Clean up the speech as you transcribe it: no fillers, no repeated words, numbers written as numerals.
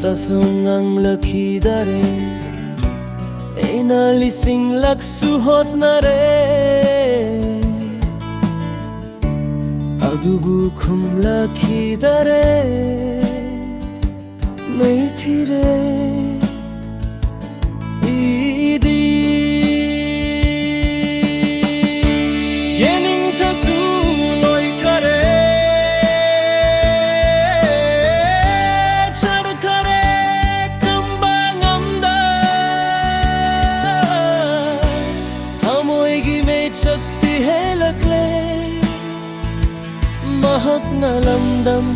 tasungang lakidare Inalising laksuhot na re Adubu kum lakidare Maithire Idi Yening tasu loi kare Chad kare kambang amda Thamoy gi me chakti hai lakle Mahak na lamdam